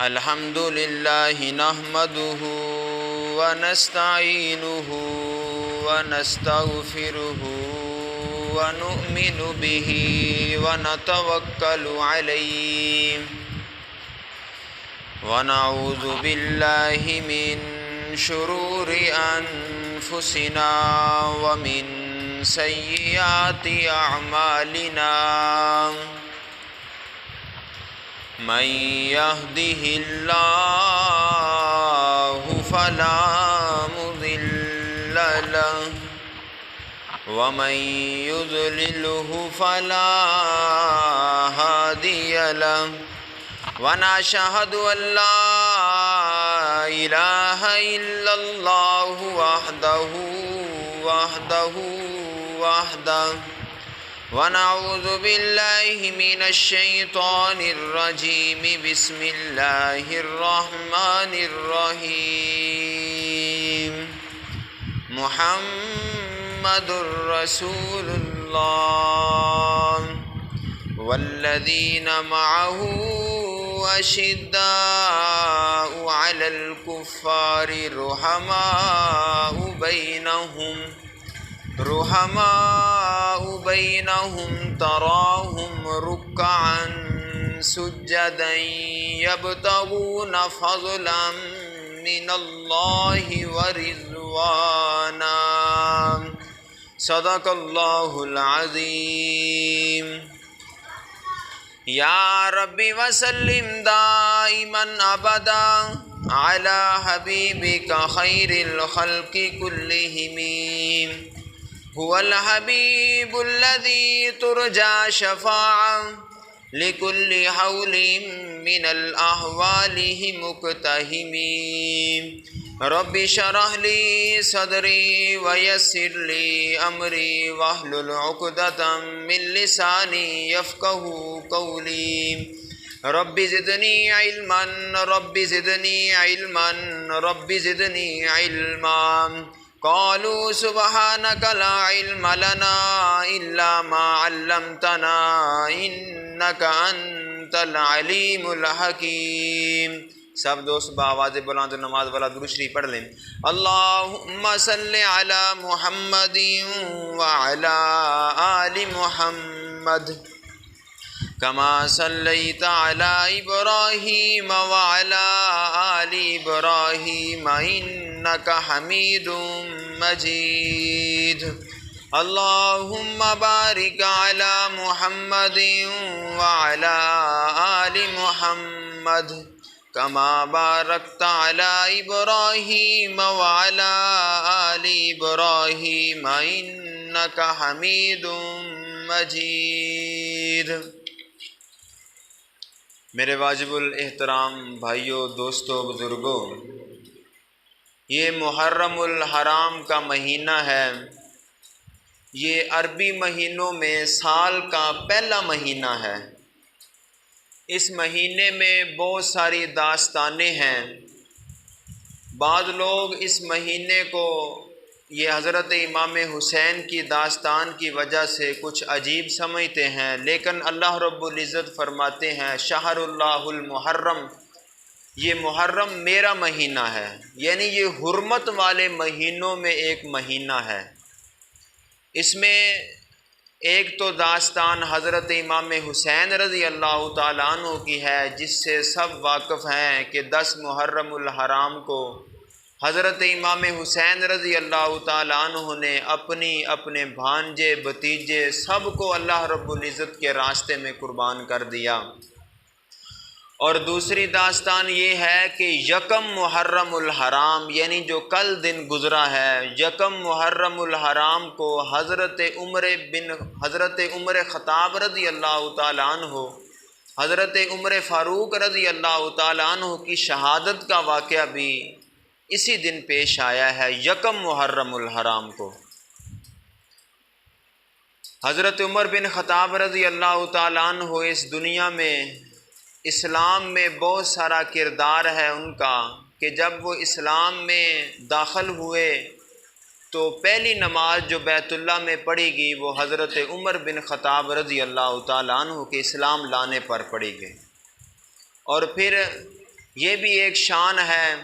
الحمد لله نحمده ونستعينه ونستغفره ونؤمن به ونتوكل عليه ونعوذ بالله من شرور أنفسنا ومن سيئات أعمالنا من يهده الله فلا مضل له ومن يضلله فلا هادي له ونشهد أن لا إله إلا الله وحده ونعوذ بالله من الشيطان الرجيم بسم الله الرحمن الرحيم محمد رسول الله والذين معه أشداء على الكفار رحماء بينهم تراهم ركعا سجدا يبتغون فضلا من الله ورضوانا صدق الله العظيم یا ربی وسلم دائما ابدا على حبیبک خیر الخلق كلهم هو الحبیب الذي ترجى شفاعة لكل حول من الأحوال مقتحم رب اشرح لي صدري ويسر لي أمري واحلل عقدة من لساني يفقهوا قولي رب زدني علما رب زدني علما رب زدني علما قالوا سبحانك لا علم لنا إلا ما علمتنا إنك أنت العليم الحكيم سب دوست بآواز بلند نماز والا درود شریف پڑھ لیں اللہم صلی علی محمد وعلی آل محمد کما صلیت علی ابراہیم وعلی آل ابراہیم انک حمید مجید اللہم بارک علی محمد وعلی آل محمد کما بارکت علی ابراہیم وعلی آل ابراہیم انک حمید مجید۔ میرے واجب الاحترام بھائیوں، دوستوں، بزرگوں، یہ محرم الحرام کا مہینہ ہے۔ یہ عربی مہینوں میں سال کا پہلا مہینہ ہے۔ اس مہینے میں بہت ساری داستانیں ہیں۔ بعض لوگ اس مہینے کو یہ حضرت امام حسین کی داستان کی وجہ سے کچھ عجیب سمجھتے ہیں، لیکن اللہ رب العزت فرماتے ہیں شہر اللہ المحرم، یہ محرم میرا مہینہ ہے، یعنی یہ حرمت والے مہینوں میں ایک مہینہ ہے۔ اس میں ایک تو داستان حضرت امام حسین رضی اللہ تعالیٰ عنہ کی ہے، جس سے سب واقف ہیں کہ 10 محرم الحرام کو حضرت امام حسین رضی اللہ تعالیٰ عنہ نے اپنے بھانجے بھتیجے سب کو اللہ رب العزت کے راستے میں قربان کر دیا۔ اور دوسری داستان یہ ہے کہ یکم محرم الحرام، یعنی جو کل دن گزرا ہے، یکم محرم الحرام کو حضرت عمر خطاب رضی اللہ تعالیٰ عنہ، حضرت عمر فاروق رضی اللہ تعالیٰ عنہ کی شہادت کا واقعہ بھی اسی دن پیش آیا ہے، یکم محرم الحرام کو۔ حضرت عمر بن خطاب رضی اللہ تعالیٰ عنہ اس دنیا میں اسلام میں بہت سارا کردار ہے ان کا، کہ جب وہ اسلام میں داخل ہوئے تو پہلی نماز جو بیت اللہ میں پڑھی گئی وہ حضرت عمر بن خطاب رضی اللہ تعالیٰ عنہ کے اسلام لانے پر پڑھی گئی، اور پھر یہ بھی ایک شان ہے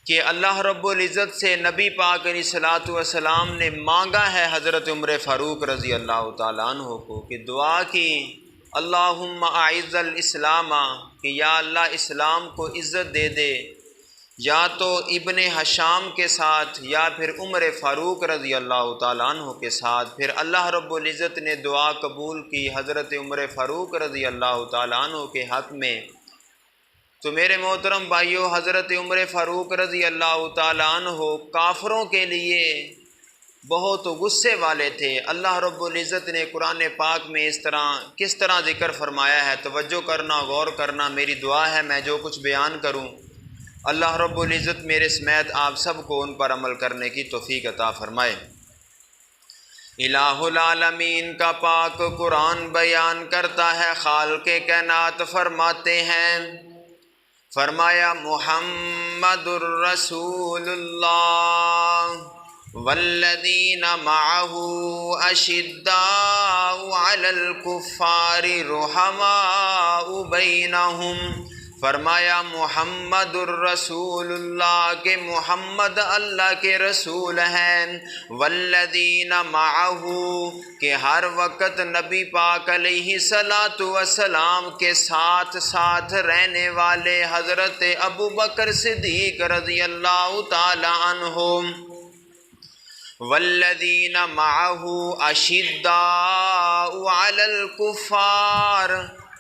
کہ اللہ رب العزت سے نبی پاک علیہ الصلاۃ والسلام نے مانگا ہے حضرت عمر فاروق رضی اللہ تعالیٰ عنہ کو کہ دعا کی اللہم اعز الاسلام، کہ یا اللہ اسلام کو عزت دے دے، یا تو ابن حشام کے ساتھ یا پھر عمر فاروق رضی اللہ تعالیٰ عنہ کے ساتھ۔ پھر اللہ رب العزت نے دعا قبول کی حضرت عمر فاروق رضی اللہ تعالیٰ عنہ کے حق میں۔ تو میرے محترم بھائیو، حضرت عمر فاروق رضی اللہ تعالیٰ عنہ کافروں کے لیے بہت غصے والے تھے۔ اللہ رب العزت نے قرآن پاک میں کس طرح ذکر فرمایا ہے، توجہ کرنا، غور کرنا، میری دعا ہے میں جو کچھ بیان کروں اللہ رب العزت میرے سمیت آپ سب کو ان پر عمل کرنے کی توفیق عطا فرمائے۔ الہ العالمین کا پاک قرآن بیان کرتا ہے، خالق کائنات فرماتے ہیں، فرمایا محمد الرسول اللہ والذین معہ اشداء علی الکفار رحماء بینہم۔ فرمایا محمد الرسول اللہ، کہ محمد اللہ کے رسول ہیں، والذین معہ، کہ ہر وقت نبی پاک علیہ الصلاۃ والسلام کے ساتھ ساتھ رہنے والے حضرت ابو بکر صدیق رضی اللہ تعالی عنہ، والذین معہ اشداء علی الکفار،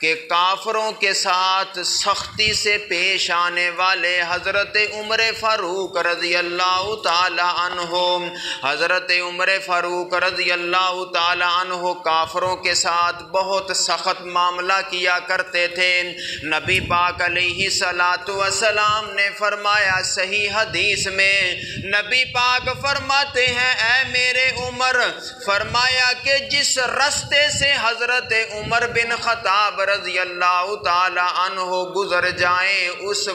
کہ کافروں کے ساتھ سختی سے پیش آنے والے حضرت عمر فاروق رضی اللہ تعالی عنہ۔ حضرت عمر فاروق رضی اللہ تعالی عنہ کافروں کے ساتھ بہت سخت معاملہ کیا کرتے تھے۔ نبی پاک علیہ الصلاۃ والسلام نے فرمایا صحیح حدیث میں، نبی پاک فرماتے ہیں اے میرے عمر، فرمایا کہ جس رستے سے حضرت عمر بن خطاب رضی اللہ تعالی عنہ گزر جائیں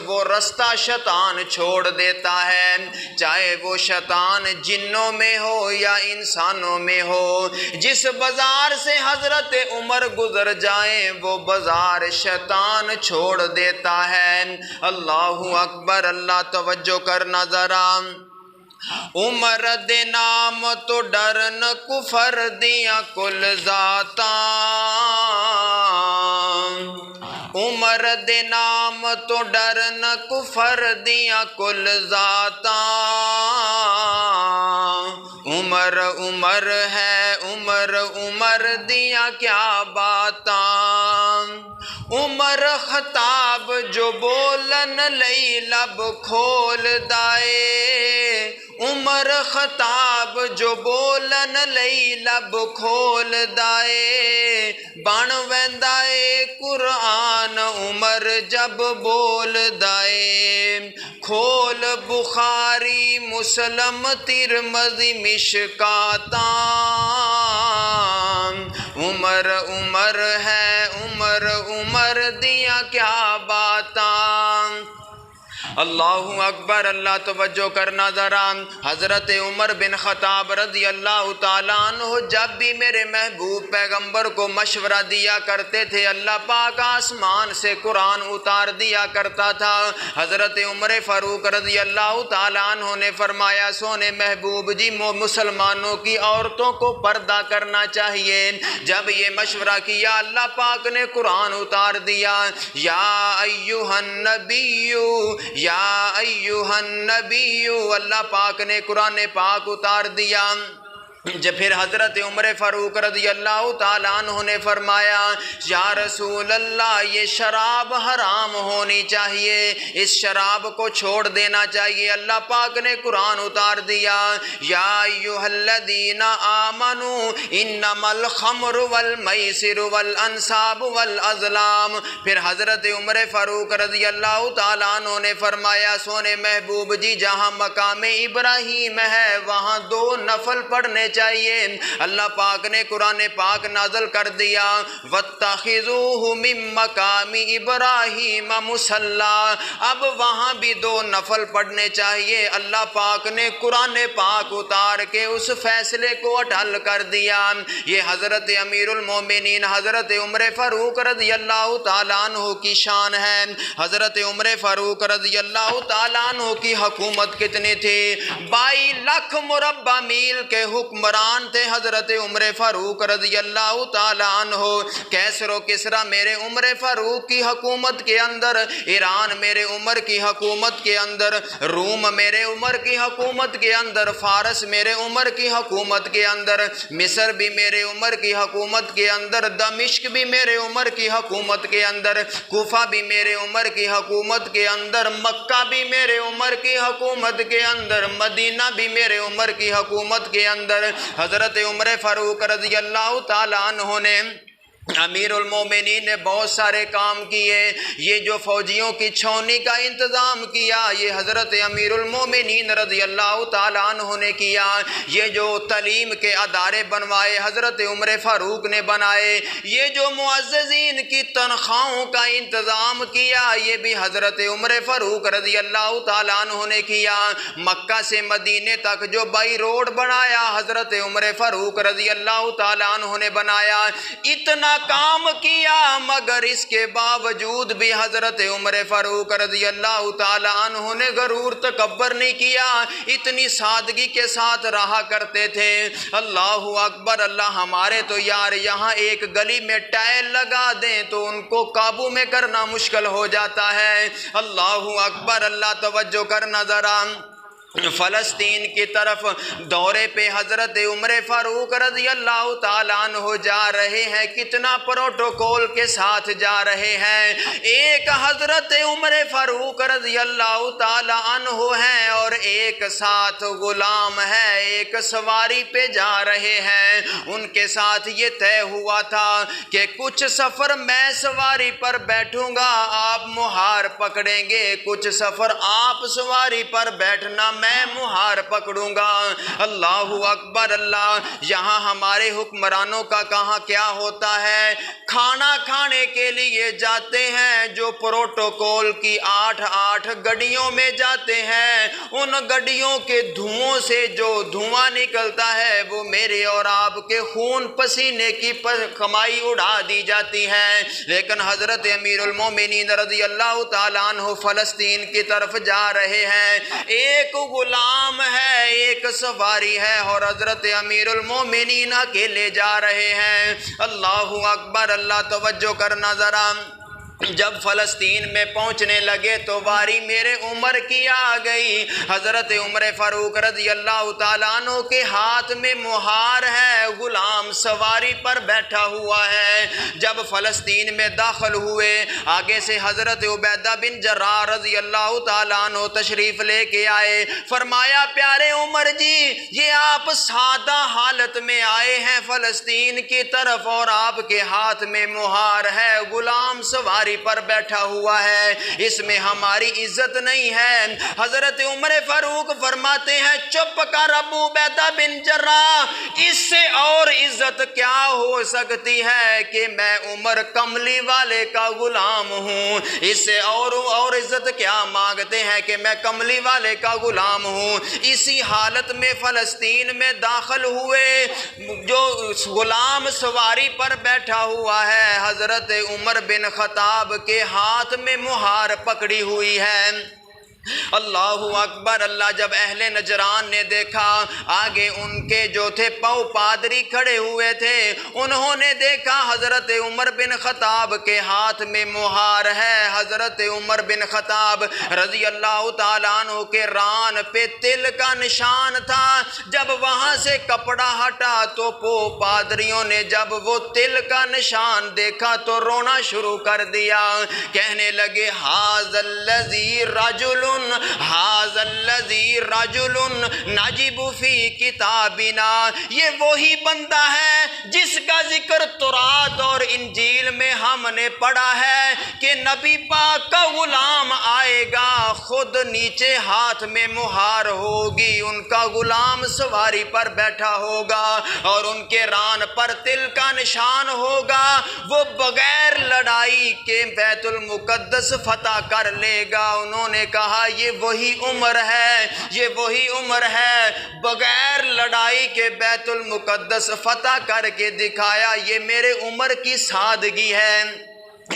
وہ رستہ شیطان چھوڑ دیتا ہے، چاہے وہ شیطان جنوں میں ہو یا انسانوں میں ہو۔ جس بازار سے حضرت عمر گزر جائیں وہ بازار شیطان چھوڑ دیتا ہے۔ اللہ اکبر، اللہ توجہ کرنا ذرا۔ عمر دے نام تو ڈرن کفر دیاں کل ذاتاں، عمر دے نام تو ڈرن کفر دیاں کل ذاتاں، عمر عمر ہے عمر عمر دیاں کیا باتاں، عمر خطاب جو بولن لئی لب کھول دائے، عمر خطاب جو بولن لئی لب کھول دائے، بن ویندا اے قرآن عمر جب بول دائے، کھول بخاری مسلم ترمذی مشکاتاں، عمر عمر ہے عمر عمر دیاں کیا باتاں۔ اللہ اکبر، اللہ توجہ کرنا ذرا۔ حضرت عمر بن خطاب رضی اللہ تعالیٰ عنہ جب بھی میرے محبوب پیغمبر کو مشورہ دیا کرتے تھے، اللہ پاک آسمان سے قرآن اتار دیا کرتا تھا۔ حضرت عمر فاروق رضی اللہ تعالیٰ عنہ نے فرمایا سونے محبوب جی مسلمانوں کی عورتوں کو پردہ کرنا چاہیے۔ جب یہ مشورہ کیا اللہ پاک نے قرآن اتار دیا، یا ایھا النبی یا ایھا النبی، اللہ پاک نے قرآن پاک اتار دیا۔ جب پھر حضرت عمر فاروق رضی اللہ تعالیٰ عنہ نے فرمایا یا رسول اللہ یہ شراب حرام ہونی چاہیے، اس شراب کو چھوڑ دینا چاہیے۔ اللہ پاک نے قرآن اتار دیا، یا ایھا الذین آمنوا انما الخمر والمیسر والانصاب والازلام۔ پھر حضرت عمر فاروق رضی اللہ تعالیٰ عنہ نے فرمایا سونے محبوب جی جہاں مقام ابراہیم ہے وہاں 2 نفل پڑھنے چاہیے۔ اللہ پاک نے قرآن پاک نازل کر دیا وَاتَّخِذُوهُ مِن مَّقَامِ إِبْرَاهِيمَ مُصَلًّى، اب وہاں بھی 2 نفل پڑھنے چاہیے۔ اللہ پاک نے قرآن پاک اتار کے اس فیصلے کو اٹل کر دیا۔ یہ حضرت امیر المومنین حضرت عمر فاروق رضی اللہ تعالیٰ عنہ کی شان ہے۔ حضرت عمر فاروق رضی اللہ تعالیٰ عنہ کی حکومت کتنی تھی؟ 22 لاکھ مربع میل کے حکمران تھے حضرت عمر فاروق رضی اللہ تعالیٰ عنہ۔ کیسر و کسریٰ میرے عمر فاروق کی حکومت کے اندر، ایران میرے عمر کی حکومت کے اندر، روم میرے عمر کی حکومت کے اندر، فارس میرے عمر کی حکومت کے اندر، مصر بھی میرے عمر کی حکومت کے اندر، دمشق بھی میرے عمر کی حکومت کے اندر، کوفہ بھی میرے عمر کی حکومت کے اندر، مکہ بھی میرے عمر کی حکومت کے اندر، مدینہ بھی میرے عمر کی حکومت کے اندر۔ حضرت عمر فاروق رضی اللہ تعالیٰ عنہ نے، امیر المومنین نے بہت سارے کام کیے۔ یہ جو فوجیوں کی چھاؤنی کا انتظام کیا یہ حضرت امیر المومنین رضی اللہ تعالیٰ عنہ نے کیا۔ یہ جو تعلیم کے ادارے بنوائے حضرت عمر فاروق نے بنائے۔ یہ جو معززین کی تنخواہوں کا انتظام کیا یہ بھی حضرت عمر فاروق رضی اللہ تعالیٰ عنہ نے کیا۔ مکہ سے مدینے تک جو بائی روڈ بنایا حضرت عمر فاروق رضی اللہ تعالیٰ عنہ نے بنایا۔ اتنا کام کیا مگر اس کے باوجود بھی حضرت عمر فاروق رضی اللہ تعالیٰ عنہ نے غرور تکبر نہیں کیا، اتنی سادگی کے ساتھ رہا کرتے تھے۔ اللہ اکبر۔ اللہ ہمارے تو یار یہاں ایک گلی میں ٹائل لگا دیں تو ان کو قابو میں کرنا مشکل ہو جاتا ہے۔ اللہ اکبر۔ اللہ توجہ کرنا ذرا، فلسطین کی طرف دورے پہ حضرت عمر فاروق رضی اللہ تعالیٰ عنہ جا رہے ہیں، کتنا پروٹوکول کے ساتھ جا رہے ہیں۔ ایک حضرت عمر فاروق رضی اللہ تعالیٰ عنہ ہیں اور ایک ساتھ غلام ہے، ایک سواری پہ جا رہے ہیں۔ ان کے ساتھ یہ طے ہوا تھا کہ کچھ سفر میں سواری پر بیٹھوں گا آپ مہار پکڑیں گے، کچھ سفر آپ سواری پر بیٹھنا میں مہار پکڑوں گا۔ اللہ اکبر۔ اللہ یہاں ہمارے حکمرانوں کا کہاں کیا ہوتا ہے، کھانا کھانے کے لیے جاتے ہیں جو پروٹوکول کی 8 گڈیوں میں جاتے ہیں، ان گڈیوں کے دھوؤں سے جو دھواں نکلتا ہے وہ میرے اور آپ کے خون پسینے کی کمائی اڑا دی جاتی ہے۔ لیکن حضرت امیر المومنین رضی اللہ تعالیٰ عنہ فلسطین کی طرف جا رہے ہیں، ایک غلام ہے ایک سواری ہے اور حضرت امیر المومنین اکیلے جا رہے ہیں۔ اللہ اکبر۔ اللہ توجہ کرنا ذرا، جب فلسطین میں پہنچنے لگے تو واری میرے عمر کی آ گئی۔ حضرت عمر فاروق رضی اللہ تعالیٰ عنہ کے ہاتھ میں مہار ہے، غلام سواری پر بیٹھا ہوا ہے۔ جب فلسطین میں داخل ہوئے آگے سے حضرت عبیدہ بن جراح رضی اللہ تعالیٰ عنہ تشریف لے کے آئے، فرمایا پیارے عمر جی یہ آپ سادہ حالت میں آئے ہیں فلسطین کی طرف اور آپ کے ہاتھ میں مہار ہے، غلام سواری پر بیٹھا ہوا ہے، اس میں ہماری عزت نہیں ہے۔ حضرت عمر فاروق فرماتے ہیں چپ کر ابو عبیدہ بن جراح، اس سے اور عزت کیا ہو سکتی ہے کہ میں عمر کملی والے کا غلام ہوں، اس سے اور عزت کیا مانگتے ہیں کہ میں کملی والے کا غلام ہوں۔ اسی حالت میں فلسطین میں داخل ہوئے، جو غلام سواری پر بیٹھا ہوا ہے حضرت عمر بن خطاب کے ہاتھ میں مہار پکڑی ہوئی ہے۔ اللہ اکبر۔ اللہ جب اہل نجران نے دیکھا آگے ان کے جو تھے پادری کھڑے ہوئے تھے، انہوں نے دیکھا حضرت عمر بن خطاب کے ہاتھ میں مہار ہے۔ حضرت عمر بن خطاب رضی اللہ تعالیٰ عنہ کے ران پہ تل کا نشان تھا، جب وہاں سے کپڑا ہٹا تو پادریوں نے جب وہ تل کا نشان دیکھا تو رونا شروع کر دیا، کہنے لگے ھذا الذی رجل ھذا الذی رجل نجب فی کتابنا، یہ وہی بندہ ہے جس کا ذکر تورات اور انجیل میں ہم نے پڑھا ہے کہ نبی پاک کا غلام آئے گا، خود نیچے ہاتھ میں مہار ہوگی، ان کا غلام سواری پر بیٹھا ہوگا اور ان کے ران پر تل کا نشان ہوگا، وہ بغیر لڑائی کے بیت المقدس فتح کر لے گا۔ انہوں نے کہا یہ وہی عمر ہے، یہ وہی عمر ہے، بغیر لڑائی کے بیت المقدس فتح کر کے دکھایا، یہ میرے عمر کی سادگی ہے،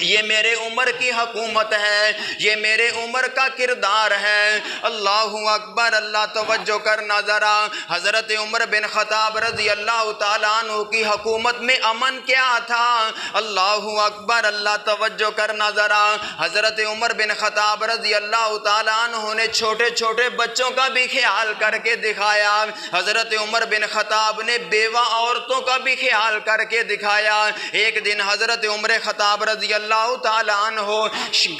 یہ میرے عمر کی حکومت ہے، یہ میرے عمر کا کردار ہے۔ اللہ اکبر، اللہ توجہ کرنا ذرا، حضرت عمر بن خطاب رضی اللہ تعالیٰ عنہ کی حکومت میں امن کیا تھا؟ اللہ اکبر، اللہ توجہ کرنا ذرا، حضرت عمر بن خطاب رضی اللہ تعالیٰ عنہ نے چھوٹے چھوٹے بچوں کا بھی خیال کر کے دکھایا، حضرت عمر بن خطاب نے بیوہ عورتوں کا بھی خیال کر کے دکھایا۔ ایک دن حضرت عمر خطاب رضی اللہ تعالیٰ عنہ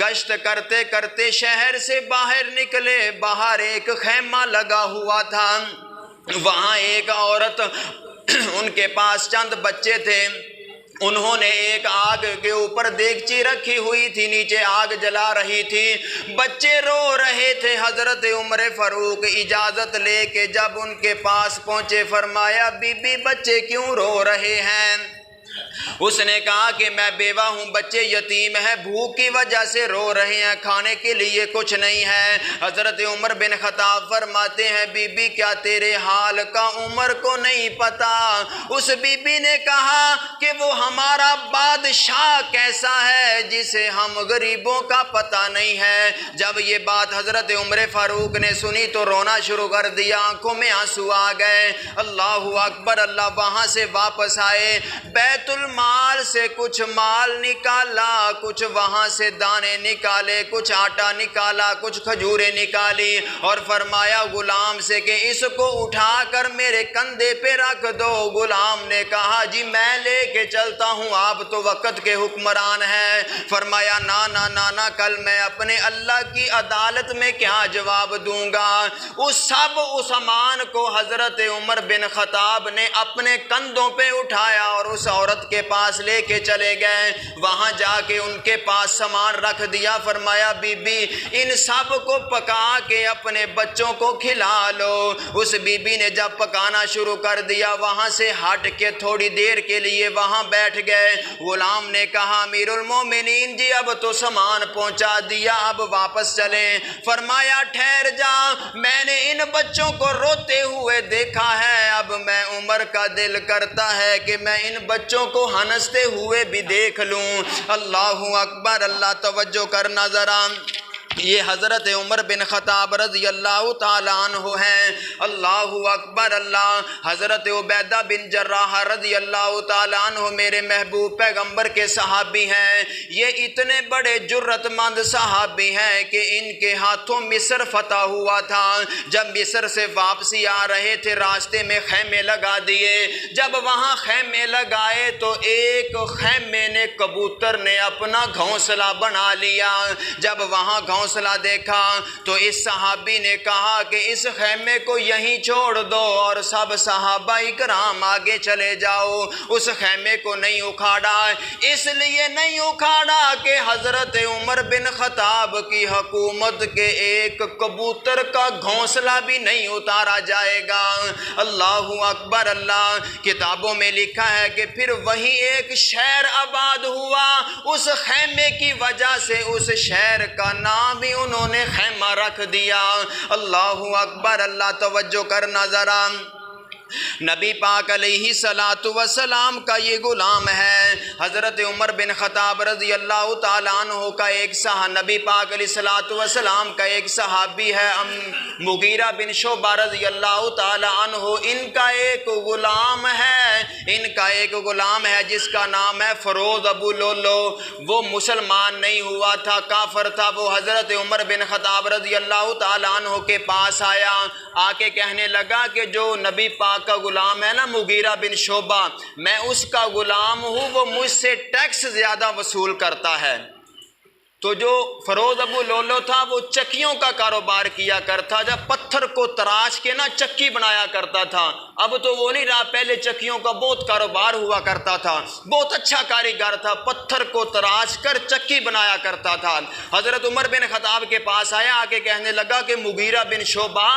گشت کرتے کرتے شہر سے باہر نکلے، باہر ایک خیمہ لگا ہوا تھا، وہاں ایک عورت، ان کے پاس چند بچے تھے، انہوں نے ایک آگ کے اوپر دیگچی رکھی ہوئی تھی، نیچے آگ جلا رہی تھی، بچے رو رہے تھے۔ حضرت عمر فاروق اجازت لے کے جب ان کے پاس پہنچے، فرمایا بی بی بچے کیوں رو رہے ہیں؟ اس نے کہا کہ میں بیوہ ہوں، بچے یتیم ہیں، بھوک کی وجہ سے رو رہے ہیں، کھانے کے لیے کچھ نہیں ہے۔ حضرت عمر بن خطاب فرماتے ہیں بی بی کیا تیرے حال کا عمر کو نہیں پتا؟ اس بی بی نے کہا کہ وہ ہمارا بادشاہ کیسا ہے جسے ہم غریبوں کا پتہ نہیں ہے۔ جب یہ بات حضرت عمر فاروق نے سنی تو رونا شروع کر دیا، آنکھوں میں آنسو آ گئے۔ اللہ اکبر، اللہ، وہاں سے واپس آئے، بیت المال سے کچھ مال نکالا، کچھ وہاں سے دانے نکالے، کچھ آٹا نکالا، کچھ کھجوریں نکالی، اور فرمایا غلام سے کہ اس کو اٹھا کر میرے کندھے پہ رکھ دو۔ غلام نے کہا جی میں لے کے چلتا ہوں، آپ تو وقت کے حکمران ہیں۔ فرمایا نا نا نا نا، کل میں اپنے اللہ کی عدالت میں کیا جواب دوں گا؟ اس سامان کو حضرت عمر بن خطاب نے اپنے کندھوں پہ اٹھایا اور اس عورت کے پاس لے کے چلے گئے، وہاں جا کے ان کے پاس سامان رکھ دیا، فرمایا بی بی ان سب کو پکا کے اپنے بچوں کو کھلا لو۔ اس بی بی نے جب پکانا شروع کر دیا، وہاں سے ہٹ کے تھوڑی دیر کے لیے وہاں بیٹھ گئے۔ غلام نے کہا امیر المومنین جی اب تو سامان پہنچا دیا، اب واپس چلیں۔ فرمایا ٹھہر جا، میں نے ان بچوں کو روتے ہوئے دیکھا ہے، اب میں عمر کا دل کرتا ہے کہ میں ان بچوں کو ہنستے ہوئے بھی دیکھ لوں۔ اللہ اکبر، اللہ توجہ کرنا ذرا، یہ حضرت عمر بن خطاب رضی اللہ تعالیٰ عنہ ہیں۔ اللہ اکبر، اللہ، حضرت عبیدہ بن جراح رضی اللہ تعالیٰ عنہ میرے محبوب پیغمبر کے صحابی ہیں۔ یہ اتنے بڑے جرت مند صحابی ہیں کہ ان کے ہاتھوں مصر فتح ہوا تھا۔ جب مصر سے واپسی آ رہے تھے راستے میں خیمے لگا دیے، جب وہاں خیمے لگائے تو ایک خیمے نے کبوتر نے اپنا گھونسلہ بنا لیا۔ جب وہاں گھونسلہ دیکھا تو اس صحابی نے کہا کہ اس خیمے کو یہیں چھوڑ دو اور سب صحابہ اکرام آگے چلے جاؤ۔ اس خیمے کو نہیں اکھاڑا، اس لیے نہیں اکھاڑا کہ حضرت عمر بن خطاب کی حکومت کے ایک کبوتر کا گھونسلہ بھی نہیں اتارا جائے گا۔ اللہ اکبر، اللہ، کتابوں میں لکھا ہے کہ پھر وہی ایک شہر آباد ہوا، اس خیمے کی وجہ سے اس شہر کا نام بھی انہوں نے خیمہ رکھ دیا۔ اللہ اکبر، اللہ توجہ کرنا ذرا، نبی پاک علیہ الصلاۃ والسلام کا یہ غلام ہے۔ حضرت عمر بن خطاب رضی اللہ تعالیٰ عنہ کا ایک نبی پاک علیہ الصلاۃ والسلام کا ایک صحابی ہے مغیرہ بن شعبہ رضی اللہ تعالیٰ عنہ، ان کا ایک غلام ہے، ان کا ایک غلام ہے جس کا نام ہے فروز ابو لولو۔ وہ مسلمان نہیں ہوا تھا، کافر تھا۔ وہ حضرت عمر بن خطاب رضی اللہ تعالیٰ عنہ کے پاس آیا، آ کے کہنے لگا کہ جو نبی پاک کا غلام ہے نا مغیرہ بن شعبہ، میں اس کا غلام ہوں، وہ مجھ سے ٹیکس زیادہ وصول کرتا ہے، تو جو فروز ابو لولو تھا وہ چکیوں کا کاروبار کیا کرتا، جب پتھر کو تراش کے نا چکی بنایا کرتا تھا۔ اب تو وہ نہیں رہا، پہلے چکیوں کا بہت کاروبار ہوا کرتا تھا، بہت اچھا کاریگر تھا، پتھر کو تراش کر چکی بنایا کرتا تھا۔ حضرت عمر بن خطاب کے پاس آیا، آ کے کہنے لگا کہ مغیرہ بن شعبہ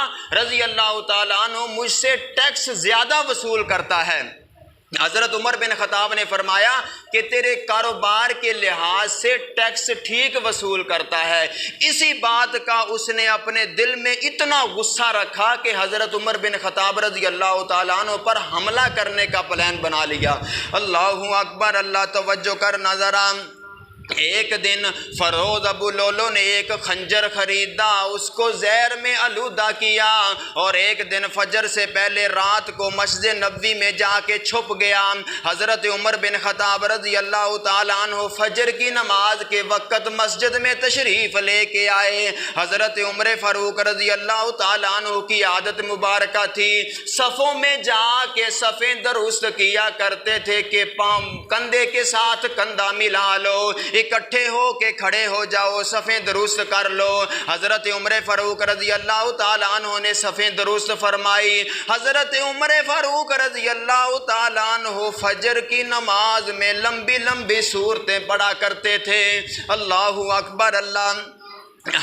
رضی اللہ تعالیٰ عنہ مجھ سے ٹیکس زیادہ وصول کرتا ہے۔ حضرت عمر بن خطاب نے فرمایا کہ تیرے کاروبار کے لحاظ سے ٹیکس ٹھیک وصول کرتا ہے۔ اسی بات کا اس نے اپنے دل میں اتنا غصہ رکھا کہ حضرت عمر بن خطاب رضی اللہ تعالیٰ عنہ پر حملہ کرنے کا پلان بنا لیا۔ اللہ اکبر، اللہ توجہ کر نظرہ۔ ایک دن فروز ابو لولو نے ایک خنجر خریدا، اس کو زہر میں آلودہ کیا، اور ایک دن فجر سے پہلے رات کو مسجد نبوی میں جا کے چھپ گیا۔ حضرت عمر بن خطاب رضی اللہ تعالیٰ عنہ فجر کی نماز کے وقت مسجد میں تشریف لے کے آئے۔ حضرت عمر فاروق رضی اللہ تعالیٰ عنہ کی عادت مبارکہ تھی، صفوں میں جا کے صفیں درست کیا کرتے تھے کہ کندھے کے ساتھ کندھا ملا لو، اکٹھے ہو کے کھڑے ہو جاؤ، صفیں درست کر لو۔ حضرت عمر فاروق رضی اللہ تعالیٰ عنہ نے صفیں درست فرمائی۔ حضرت عمر فاروق رضی اللہ تعالیٰ عنہ فجر کی نماز میں لمبی لمبی سورتیں پڑھا کرتے تھے۔ اللہ اکبر، اللہ۔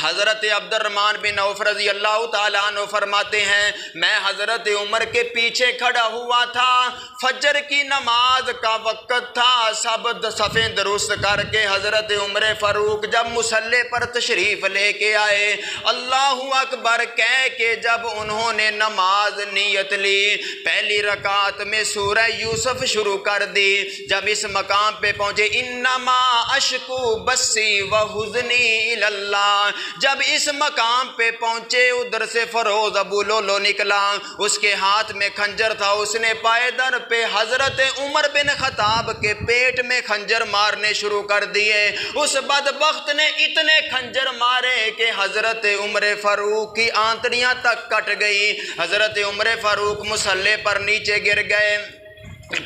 حضرت عبد الرحمن بن عوف رضی اللہ تعالیٰ عنہ فرماتے ہیں میں حضرت عمر کے پیچھے کھڑا ہوا تھا، فجر کی نماز کا وقت تھا، سب صفیں درست کر کے حضرت عمر فاروق جب مصلی پر تشریف لے کے آئے، اللہ اکبر کہہ کے جب انہوں نے نماز نیت لی، پہلی رکعت میں سورہ یوسف شروع کر دی۔ جب اس مقام پہ پہنچے انما اشکو بسی وحزنی اللہ، جب اس مقام پہ پہنچے ادھر سے فروز ابو لولو نکلا، اس کے ہاتھ میں خنجر تھا، اس نے پائے در پہ حضرت عمر بن خطاب کے پیٹ میں خنجر مارنے شروع کر دیے۔ اس بدبخت نے اتنے خنجر مارے کہ حضرت عمر فاروق کی آنتڑیاں تک کٹ گئی۔ حضرت عمر فاروق مصلی پر نیچے گر گئے،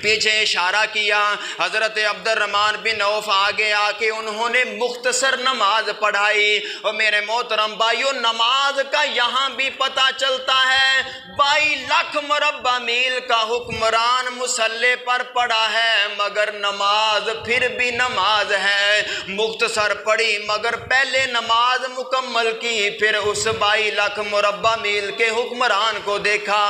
پیچھے اشارہ کیا، حضرت عبد الرحمن بن عوف آگے آ کے انہوں نے مختصر نماز پڑھائی۔ اور میرے محترم بھائیو، نماز کا یہاں بھی پتہ چلتا ہے 22 لاکھ مربع میل کا حکمران مصلی پر پڑا ہے، مگر نماز پھر بھی نماز ہے، مختصر پڑھی مگر پہلے نماز مکمل کی، پھر اس 22 لاکھ مربع میل کے حکمران کو دیکھا۔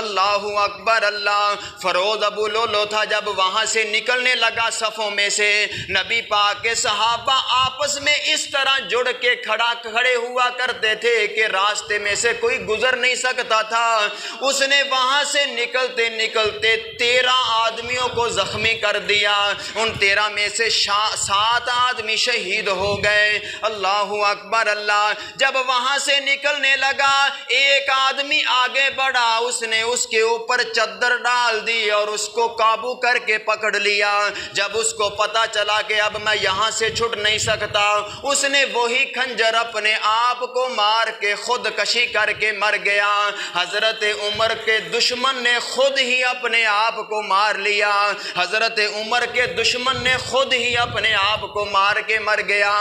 اللہ اکبر، اللہ۔ فروز ابو لولو تھا، جب وہاں سے نکلنے لگا صفوں میں سے، نبی پاک کے صحابہ آپس میں اس طرح جڑ کے کھڑے ہوا کرتے تھے کہ راستے میں سے کوئی گزر نہیں سکتا تھا۔ اس نے وہاں سے نکلتے نکلتے 13 آدمیوں کو زخمی کر دیا، ان 13 میں سے 7 آدمی شہید ہو گئے۔ اللہ اکبر، اللہ۔ جب وہاں سے نکلنے لگا، ایک آدمی آگے بڑھا، اس نے اس کے اوپر چادر ڈال دی اور اس کو قابو کر کے پکڑ لیا۔ جب اس کو پتا چلا کہ اب میں یہاں سے چھٹ نہیں سکتا، اس نے وہی خنجر اپنے آپ کو مار کے خودکشی کر کے مر گیا۔ حضرت عمر کے دشمن نے خود ہی اپنے آپ کو مار لیا، حضرت عمر کے دشمن نے خود ہی اپنے آپ کو مار کے مر گیا۔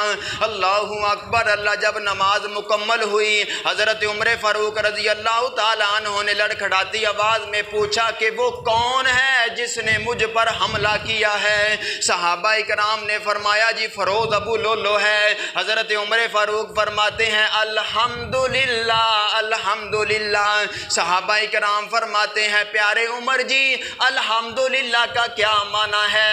اللہ اکبر، اللہ۔ جب نماز مکمل ہوئی، حضرت عمر فاروق رضی اللہ تعالیٰ عنہ نے لڑکھڑاتی آواز میں پوچھا کہ وہ کون ہے جس نے مجھ پر حملہ کیا ہے؟ صحابہ کرام نے فرمایا جی فروز ابو لولو ہے۔ حضرت عمر فاروق فرماتے ہیں الحمدللہ الحمدللہ۔ صحابہ کرام فرماتے ہیں پیارے عمر جی الحمدللہ کا کیا معنی ہے؟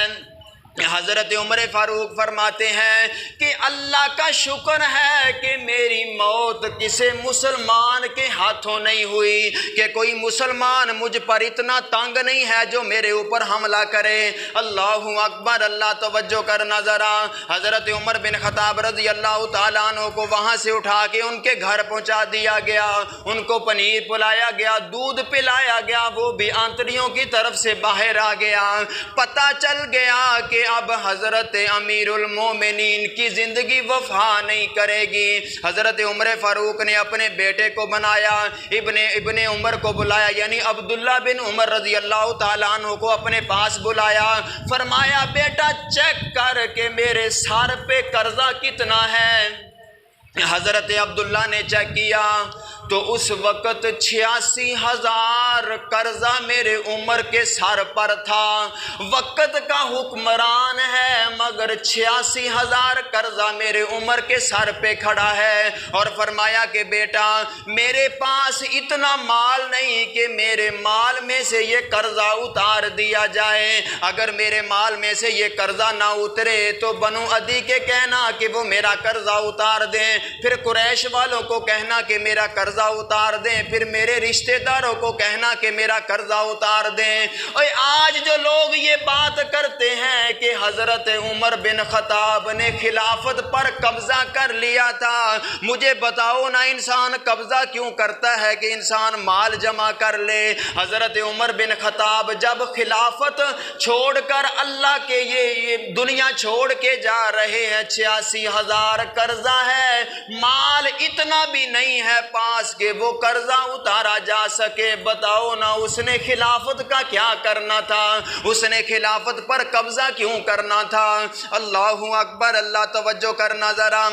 حضرت عمر فاروق فرماتے ہیں کہ اللہ کا شکر ہے کہ میری موت کسی مسلمان کے ہاتھوں نہیں ہوئی، کہ کوئی مسلمان مجھ پر اتنا تنگ نہیں ہے جو میرے اوپر حملہ کرے۔ اللہ اکبر، اللہ۔ توجہ کرنا ذرا۔ حضرت عمر بن خطاب رضی اللہ تعالیٰ عنہ کو وہاں سے اٹھا کے ان کے گھر پہنچا دیا گیا، ان کو پنیر پلایا گیا، دودھ پلایا گیا، وہ بھی آنتڑیوں کی طرف سے باہر آ گیا۔ پتہ چل گیا کہ اب حضرت امیر المومنین کی زندگی وفا نہیں کرے گی۔ حضرت عمر فاروق نے اپنے بیٹے کو بنایا، ابن عمر کو بلایا، یعنی عبداللہ بن عمر رضی اللہ تعالیٰ عنہ کو اپنے پاس بلایا، فرمایا بیٹا چیک کر کہ میرے سر پہ قرضہ کتنا ہے۔ حضرت عبداللہ نے چیک کیا تو اس وقت 86,000 قرضہ میرے عمر کے سر پر تھا۔ وقت کا حکمران ہے مگر 86,000 قرضہ میرے عمر کے سر پہ کھڑا ہے، اور فرمایا کہ بیٹا میرے پاس اتنا مال نہیں کہ میرے مال میں سے یہ قرضہ اتار دیا جائے، اگر میرے مال میں سے یہ قرضہ نہ اترے تو بنو عدی کے کہنا کہ وہ میرا قرضہ اتار دیں، پھر قریش والوں کو کہنا کہ میرا قرضہ اتار دیں، پھر میرے رشتہ داروں کو کہنا کہ میرا قرضہ اتار دیں۔ اور آج جو لوگ یہ بات کرتے ہیں کہ حضرت عمر بن خطاب نے خلافت پر قبضہ کر لیا تھا، مجھے بتاؤ نا انسان قبضہ کیوں کرتا ہے کہ انسان مال جمع کر لے؟ حضرت عمر بن خطاب جب خلافت چھوڑ کر اللہ کے یہ دنیا چھوڑ کے جا رہے ہیں، 86,000 قرضہ ہے، مال اتنا بھی نہیں ہے پاس کہ وہ قرضہ اتارا جا سکے۔ بتاؤ نا اس نے خلافت کا کیا کرنا تھا؟ اس نے خلافت پر قبضہ کیوں کرنا تھا؟ اللہ اکبر، اللہ توجہ کرنا ذرا۔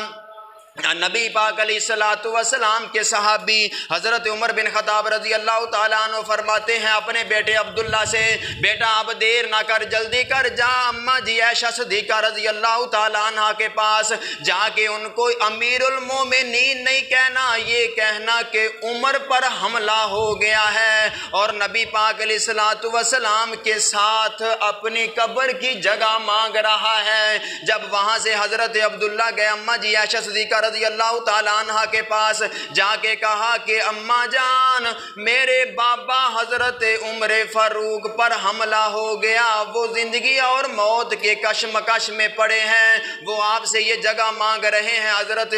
نبی پاک علیہ الصلوۃ والسلام کے صحابی حضرت عمر بن خطاب رضی اللہ تعالیٰ عنہ فرماتے ہیں اپنے بیٹے عبداللہ سے، بیٹا اب دیر نہ کر، جلدی کر جا اماں جی عائشہ صدیقہ رضی اللہ تعالیٰ عنہ کے پاس جا کے ان کو امیر المومنین نہیں کہنا، یہ کہنا کہ عمر پر حملہ ہو گیا ہے، اور نبی پاک علیہ الصلوۃ والسلام کے ساتھ اپنی قبر کی جگہ مانگ رہا ہے۔ جب وہاں سے حضرت عبداللہ گئے اماں جی عائشہ صدیقہ رضی اللہ تعالیٰ عنہ کے پاس، جا کے کہا کہ اماں جان میرے بابا حضرت عمر فاروق پر حملہ ہو گیا، وہ زندگی اور موت کے کشمکش میں پڑے ہیں، وہ آپ سے یہ جگہ مانگ رہے ہیں۔ حضرت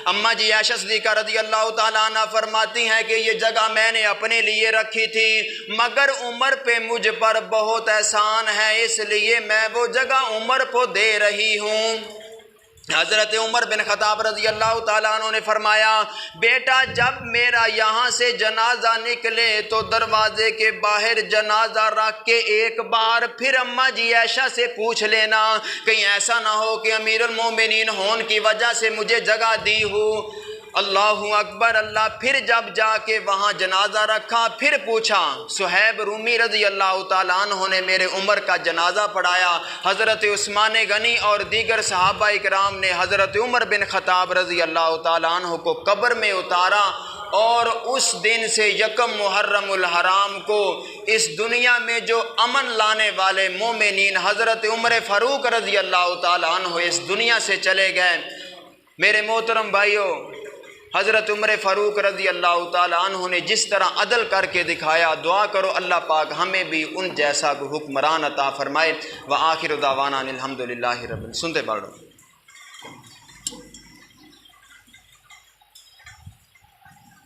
اماں جی عائشہ صدیقہ رضی اللہ تعالیٰ عنہ فرماتی ہیں کہ یہ جگہ میں نے اپنے لیے رکھی تھی، مگر عمر پہ مجھ پر بہت احسان ہے، اس لیے میں وہ جگہ عمر کو دے رہی ہوں۔ حضرت عمر بن خطاب رضی اللہ تعالیٰ عنہ نے فرمایا بیٹا جب میرا یہاں سے جنازہ نکلے تو دروازے کے باہر جنازہ رکھ کے ایک بار پھر اماں جی عائشہ سے پوچھ لینا، کہیں ایسا نہ ہو کہ امیر المومنین ہون کی وجہ سے مجھے جگہ دی ہو۔ اللہ اکبر، اللہ۔ پھر جب جا کے وہاں جنازہ رکھا، پھر پوچھا، صہیب رومی رضی اللہ تعالیٰ عنہ نے میرے عمر کا جنازہ پڑھایا، حضرت عثمان غنی اور دیگر صحابہ اکرام نے حضرت عمر بن خطاب رضی اللہ تعالیٰ عنہ کو قبر میں اتارا، اور اس دن سے یکم محرم الحرام کو اس دنیا میں جو امن لانے والے مومنین حضرت عمر فاروق رضی اللہ تعالیٰ عنہ اس دنیا سے چلے گئے۔ میرے محترم بھائیوں، حضرت عمر فاروق رضی اللہ تعالیٰ عنہ نے جس طرح عدل کر کے دکھایا، دعا کرو اللہ پاک ہمیں بھی ان جیسا حکمران عطا فرمائے۔ وآخر دعوانا الحمدللہ رب۔ سنتے پڑھو۔